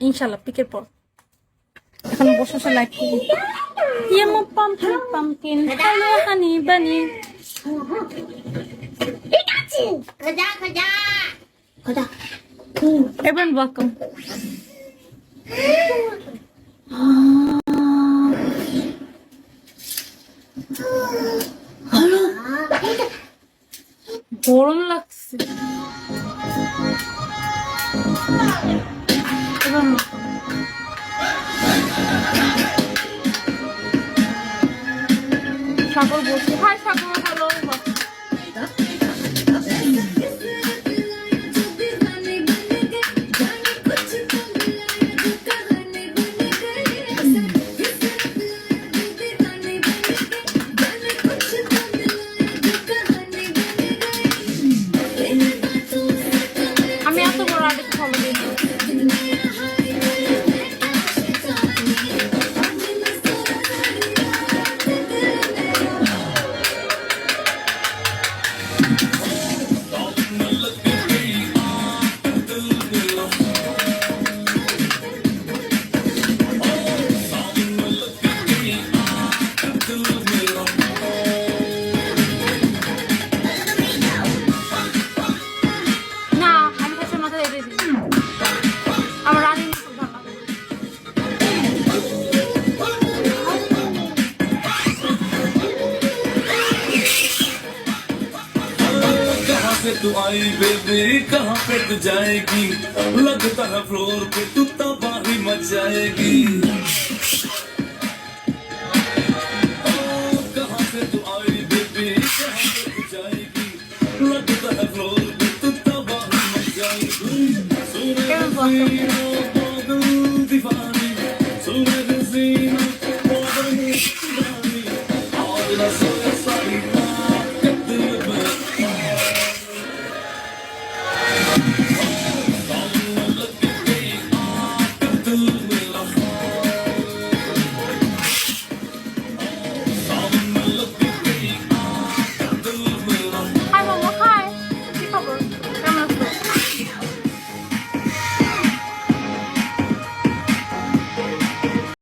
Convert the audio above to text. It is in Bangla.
ইনশাল্লাহ পিকের পর। এখন বসে বসে লাইভ করবো। ইয়ামা পাম্পকিন পাম্পকিন হ্যালো হানি বানি। খোঁজা খোঁজা খোঁজা। Everyone welcome. গরম লাগছে। সাগর বলছি হাই সাগর হ্যালো। আমি এত বড় আর্টিস্ট ফলো দিই না। না আমি কাছে মাথা দিয়ে দিই। আমার রানিং ভালো লাগে। कहाँ से तू आई बेबी कहाँ पे तू जाएगी लगता है फ्लोर पे तू तबाही मचाएगी कहाँ से तू आई बेबी कहाँ पे तू जाएगी लगता है फ्लोर पे तू तबाही मचाएगी